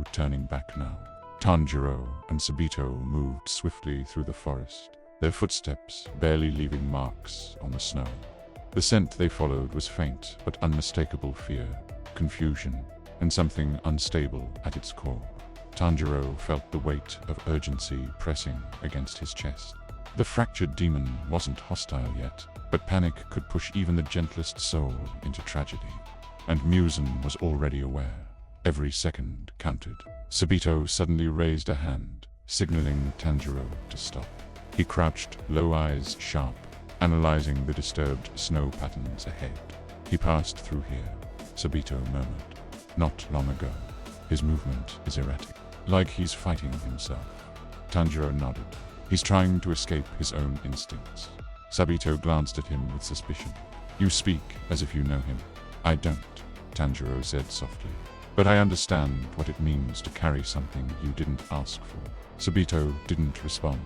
no turning back now. Tanjiro and Sabito moved swiftly through the forest, their footsteps barely leaving marks on the snow. The scent they followed was faint but unmistakable fear, confusion, and something unstable at its core. Tanjiro felt the weight of urgency pressing against his chest. The fractured demon wasn't hostile yet, but panic could push even the gentlest soul into tragedy. And Muzan was already aware. Every second counted. Sabito suddenly raised a hand, signaling Tanjiro to stop. He crouched, low eyes sharp, analyzing the disturbed snow patterns ahead. He passed through here, Sabito murmured. Not long ago. His movement is erratic, like he's fighting himself. Tanjiro nodded. He's trying to escape his own instincts. Sabito glanced at him with suspicion. You speak as if you know him. I don't, Tanjiro said softly. But I understand what it means to carry something you didn't ask for. Sabito didn't respond,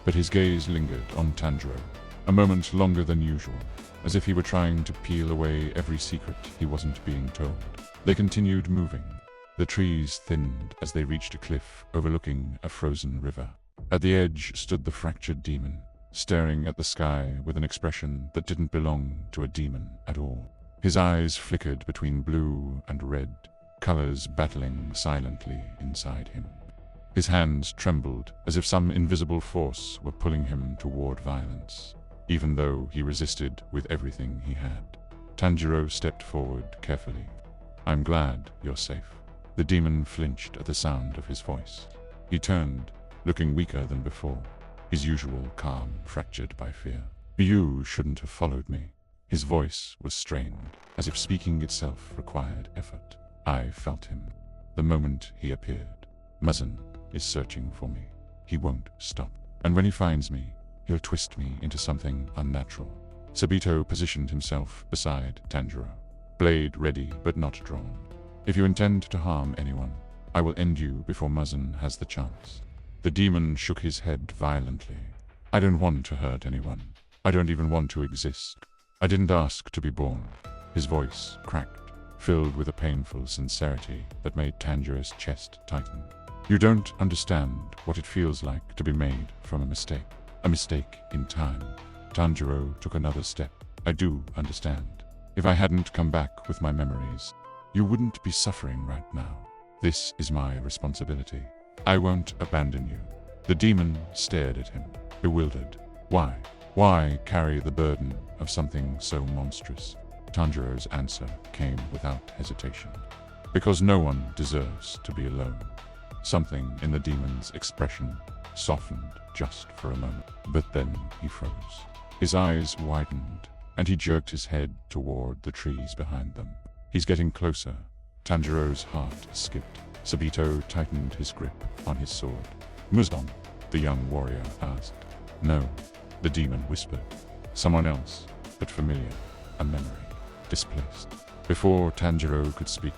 but his gaze lingered on Tanjiro, a moment longer than usual, as if he were trying to peel away every secret he wasn't being told. They continued moving. The trees thinned as they reached a cliff overlooking a frozen river. At the edge stood the fractured demon, staring at the sky with an expression that didn't belong to a demon at all. His eyes flickered between blue and red, colors battling silently inside him. His hands trembled as if some invisible force were pulling him toward violence, even though he resisted with everything he had. Tanjiro stepped forward carefully. I'm glad you're safe. The demon flinched at the sound of his voice. He turned, looking weaker than before, his usual calm fractured by fear. You shouldn't have followed me. His voice was strained, as if speaking itself required effort. I felt him. The moment he appeared. Muzan is searching for me. He won't stop. And when he finds me, he'll twist me into something unnatural. Sabito positioned himself beside Tanjiro, blade ready but not drawn. If you intend to harm anyone, I will end you before Muzan has the chance. The demon shook his head violently. I don't want to hurt anyone. I don't even want to exist. I didn't ask to be born. His voice cracked, filled with a painful sincerity that made Tanjiro's chest tighten. You don't understand what it feels like to be made from a mistake in time. Tanjiro took another step. I do understand. If I hadn't come back with my memories, you wouldn't be suffering right now. This is my responsibility. I won't abandon you. The demon stared at him, bewildered. Why? Why carry the burden of something so monstrous? Tanjiro's answer came without hesitation. Because no one deserves to be alone. Something in the demon's expression softened just for a moment, but then he froze. His eyes widened, and he jerked his head toward the trees behind them. He's getting closer. Tanjiro's heart skipped. Sabito tightened his grip on his sword. Muzan, the young warrior asked. No, the demon whispered. Someone else, but familiar, a memory, displaced. Before Tanjiro could speak,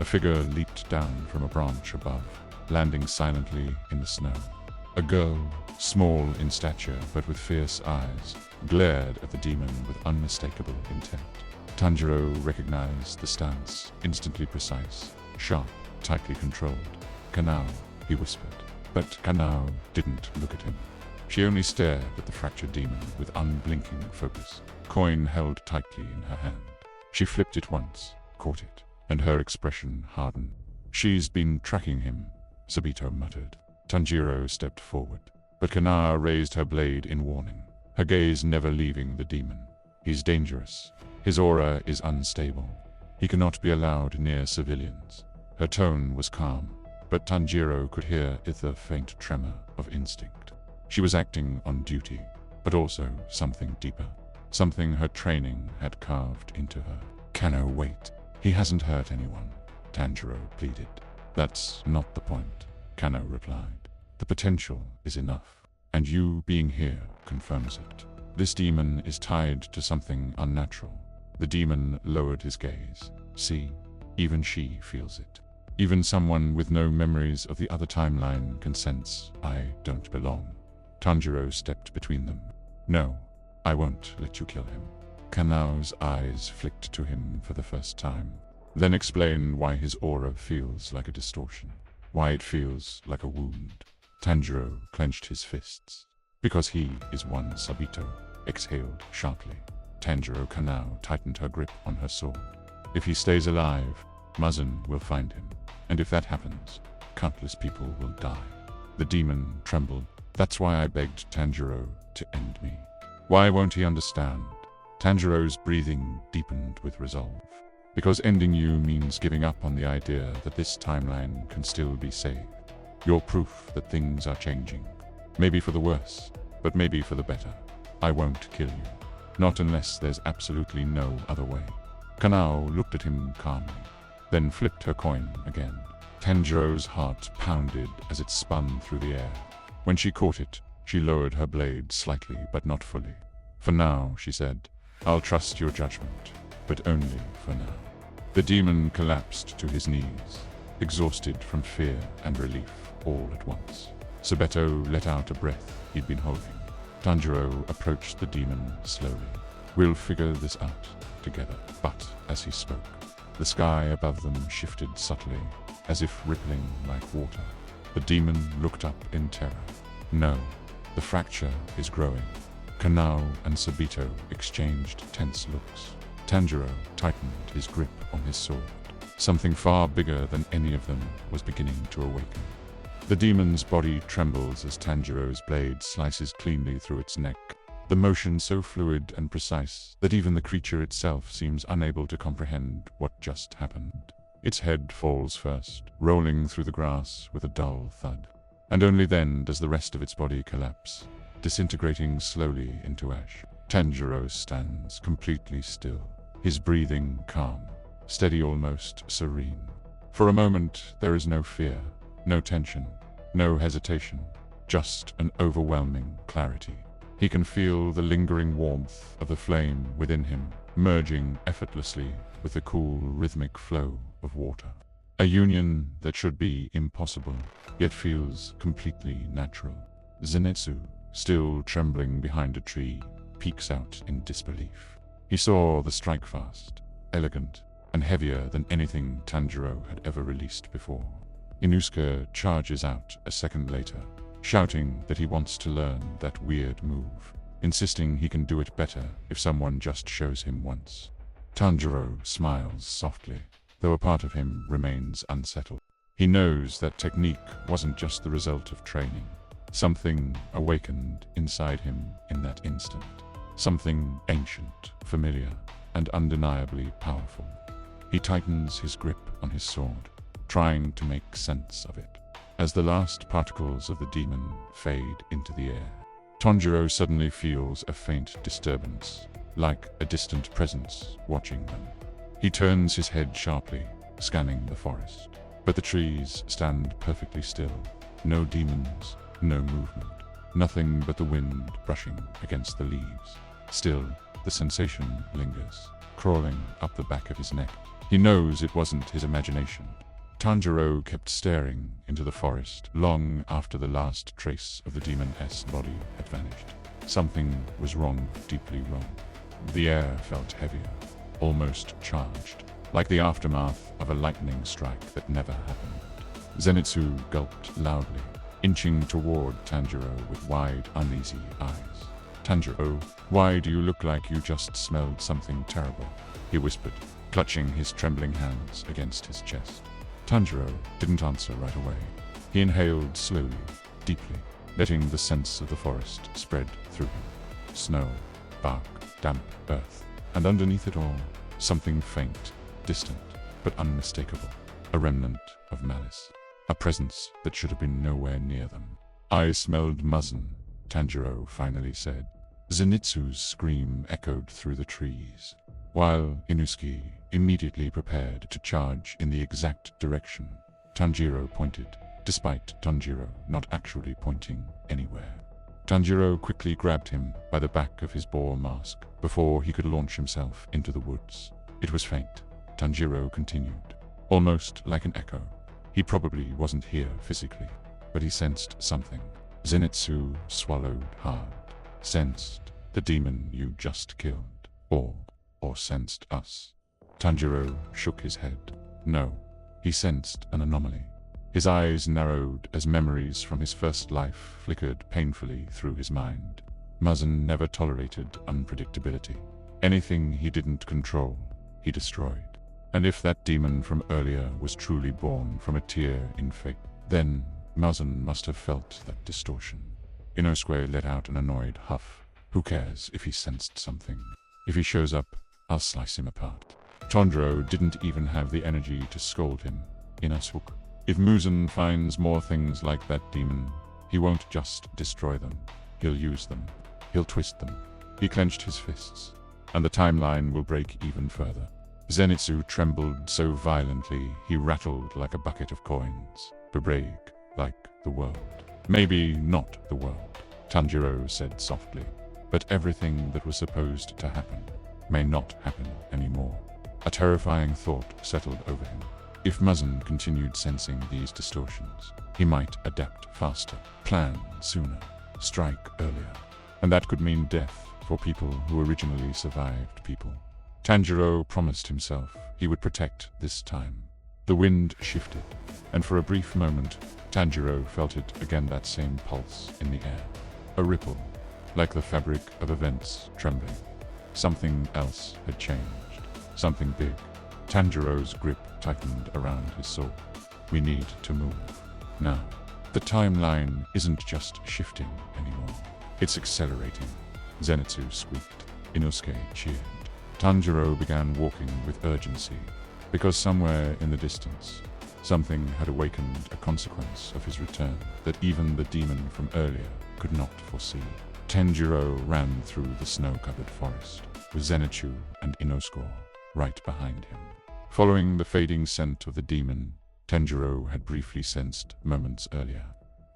a figure leaped down from a branch above, landing silently in the snow. A girl, small in stature but with fierce eyes, glared at the demon with unmistakable intent. Tanjiro recognized the stance, instantly precise, sharp, tightly controlled. Kanao, he whispered. But Kanao didn't look at him. She only stared at the fractured demon with unblinking focus, coin held tightly in her hand. She flipped it once, caught it, and her expression hardened. She's been tracking him, Sabito muttered. Tanjiro stepped forward, but Kanao raised her blade in warning, her gaze never leaving the demon. He's dangerous. His aura is unstable. He cannot be allowed near civilians. Her tone was calm, but Tanjiro could hear the faint tremor of instinct. She was acting on duty, but also something deeper. Something her training had carved into her. Kanao, wait. He hasn't hurt anyone, Tanjiro pleaded. That's not the point, Kanao replied. The potential is enough, and you being here confirms it. This demon is tied to something unnatural. The demon lowered his gaze. See, even she feels it. Even someone with no memories of the other timeline can sense I don't belong. Tanjiro stepped between them. No, I won't let you kill him. Kanao's eyes flicked to him for the first time. Then explain why his aura feels like a distortion. why it feels like a wound. Tanjiro clenched his fists. Because he is one Sabito, exhaled sharply. Tanjiro Kanao tightened her grip on her sword. If he stays alive, Muzan will find him. And if that happens, countless people will die. The demon trembled. That's why I begged Tanjiro to end me. Why won't he understand? Tanjiro's breathing deepened with resolve. Because ending you means giving up on the idea that this timeline can still be saved. You're proof that things are changing. Maybe for the worse, but maybe for the better. I won't kill you. Not unless there's absolutely no other way. Kanao looked at him calmly, then flipped her coin again. Tanjiro's heart pounded as it spun through the air. When she caught it, she lowered her blade slightly but not fully. For now, she said, I'll trust your judgment, but only for now. The demon collapsed to his knees, exhausted from fear and relief all at once. Sabeto let out a breath he'd been holding. Tanjiro approached the demon slowly. We'll figure this out together. But as he spoke, the sky above them shifted subtly, as if rippling like water. The demon looked up in terror. No, the fracture is growing. Kanao and Sabito exchanged tense looks. Tanjiro tightened his grip on his sword. Something far bigger than any of them was beginning to awaken. The demon's body trembles as Tanjiro's blade slices cleanly through its neck, the motion so fluid and precise that even the creature itself seems unable to comprehend what just happened. Its head falls first, rolling through the grass with a dull thud. And only then does the rest of its body collapse, disintegrating slowly into ash. Tanjiro stands completely still, his breathing calm, steady, almost serene. For a moment, there is no fear, no tension, no hesitation, just an overwhelming clarity. He can feel the lingering warmth of the flame within him, merging effortlessly with the cool, rhythmic flow of water. A union that should be impossible, yet feels completely natural. Zenitsu, still trembling behind a tree, peeks out in disbelief. He saw the strike fast, elegant, and heavier than anything Tanjiro had ever released before. Inosuke charges out a second later, shouting that he wants to learn that weird move, insisting he can do it better if someone just shows him once. Tanjiro smiles softly, though a part of him remains unsettled. He knows that technique wasn't just the result of training. Something awakened inside him in that instant. Something ancient, familiar, and undeniably powerful. He tightens his grip on his sword, trying to make sense of it. As the last particles of the demon fade into the air, Tanjiro suddenly feels a faint disturbance, like a distant presence watching them. He turns his head sharply, scanning the forest. But the trees stand perfectly still. No demons, no movement. Nothing but the wind brushing against the leaves. Still, the sensation lingers, crawling up the back of his neck. He knows it wasn't his imagination. Tanjiro kept staring into the forest long after the last trace of the demon's body had vanished. Something was wrong, deeply wrong. The air felt heavier, almost charged, like the aftermath of a lightning strike that never happened. Zenitsu gulped loudly, inching toward Tanjiro with wide, uneasy eyes. Tanjiro, why do you look like you just smelled something terrible? He whispered, clutching his trembling hands against his chest. Tanjiro didn't answer right away. He inhaled slowly, deeply, letting the sense of the forest spread through him. Snow, bark, damp earth, and underneath it all, something faint, distant, but unmistakable. A remnant of malice. A presence that should have been nowhere near them. I smelled Muzan, Tanjiro finally said. Zenitsu's scream echoed through the trees, while Inosuke immediately prepared to charge in the exact direction Tanjiro pointed, despite Tanjiro not actually pointing anywhere. Tanjiro quickly grabbed him by the back of his boar mask before he could launch himself into the woods. It was faint, Tanjiro continued, almost like an echo. He probably wasn't here physically, but he sensed something. Zenitsu swallowed hard. Sensed the demon you just killed, or sensed us. Tanjiro shook his head. No, he sensed an anomaly. His eyes narrowed as memories from his first life flickered painfully through his mind. Muzan never tolerated unpredictability. Anything he didn't control, he destroyed. And if that demon from earlier was truly born from a tear in fate, then Muzan must have felt that distortion. Inosuke let out an annoyed huff. Who cares if he sensed something? If he shows up, I'll slice him apart. Tanjiro didn't even have the energy to scold him. Inosuke, if Muzan finds more things like that demon, he won't just destroy them. He'll use them. He'll twist them. He clenched his fists, and the timeline will break even further. Zenitsu trembled so violently he rattled like a bucket of coins. Break like the world. Maybe not the world, Tanjiro said softly, but everything that was supposed to happen may not happen anymore. A terrifying thought settled over him. If Muzan continued sensing these distortions, he might adapt faster, plan sooner, strike earlier. And that could mean death for people who originally survived people. Tanjiro promised himself he would protect this time. The wind shifted, and for a brief moment, Tanjiro felt it again, that same pulse in the air. A ripple, like the fabric of events trembling. Something else had changed. Something big. Tanjiro's grip tightened around his sword. We need to move. Now. The timeline isn't just shifting anymore. It's accelerating. Zenitsu squeaked. Inosuke cheered. Tanjiro began walking with urgency, because somewhere in the distance, something had awakened a consequence of his return that even the demon from earlier could not foresee. Tanjiro ran through the snow-covered forest, with Zenitsu and Inosuke right behind him. Following the fading scent of the demon, Tanjiro had briefly sensed moments earlier.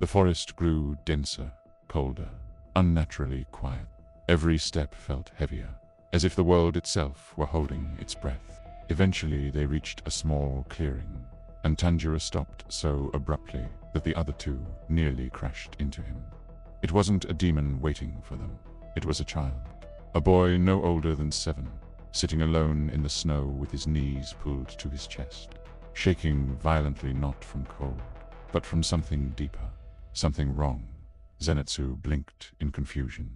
The forest grew denser, colder, unnaturally quiet. Every step felt heavier, as if the world itself were holding its breath. Eventually they reached a small clearing, and Tanjiro stopped so abruptly that the other two nearly crashed into him. It wasn't a demon waiting for them. It was a child. A boy no older than 7, sitting alone in the snow with his knees pulled to his chest, shaking violently, not from cold, but from something deeper, something wrong. Zenitsu blinked in confusion.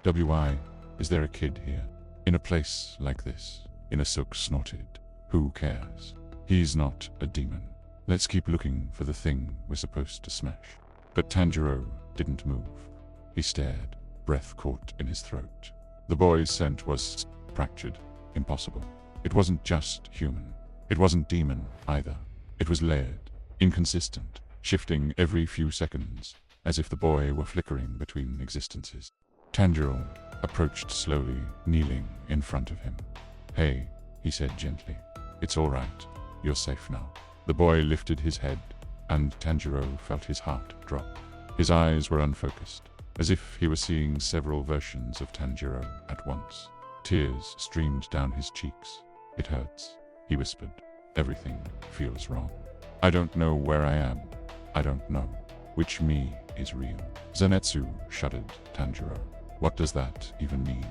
"Why, is there a kid here? In a place like this?" Inosuke snorted. "Who cares? He's not a demon. Let's keep looking for the thing we're supposed to smash." But Tanjiro didn't move. He stared, breath caught in his throat. The boy's scent was fractured, impossible. It wasn't just human. It wasn't demon either. It was layered, inconsistent, shifting every few seconds, as if the boy were flickering between existences. Tanjiro approached slowly, kneeling in front of him. "Hey," he said gently. "It's all right. You're safe now." The boy lifted his head, and Tanjiro felt his heart drop. His eyes were unfocused, as if he were seeing several versions of Tanjiro at once. Tears streamed down his cheeks. "It hurts," he whispered. "Everything feels wrong. I don't know where I am. I don't know which me is real." Zenitsu shuddered. "Tanjiro, what does that even mean?"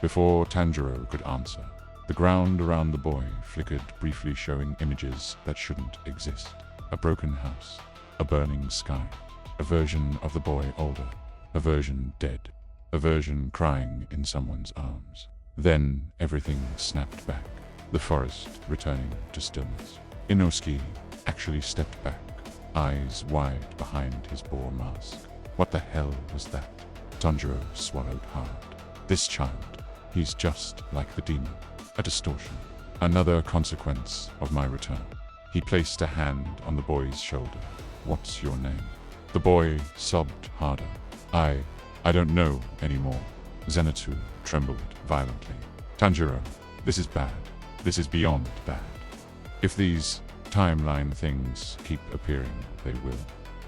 Before Tanjiro could answer, the ground around the boy flickered briefly, showing images that shouldn't exist. A broken house, a burning sky, a version of the boy older, a version dead, a version crying in someone's arms. Then everything snapped back, the forest returning to stillness. Inosuke actually stepped back, eyes wide behind his boar mask. What the hell was that? Tanjiro swallowed hard. This child, he's just like the demon. A distortion. Another consequence of my return. He placed a hand on the boy's shoulder. "What's your name?" The boy sobbed harder. I don't know anymore." Zenitsu trembled violently. "Tanjiro, this is bad. This is beyond bad. If these timeline things keep appearing, they will,"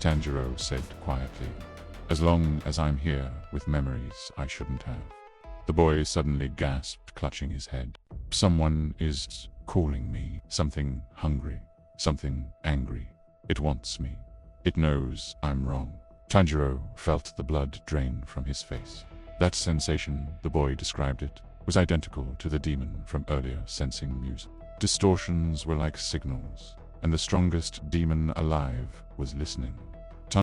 Tanjiro said quietly. "As long as I'm here with memories I shouldn't have." The boy suddenly gasped, clutching his head. "Someone is calling me. Something hungry. Something angry. It wants me. It knows I'm wrong." Tanjiro felt the blood drain from his face. That sensation, the boy described it, was identical to the demon from earlier, sensing music. Distortions were like signals, and the strongest demon alive was listening.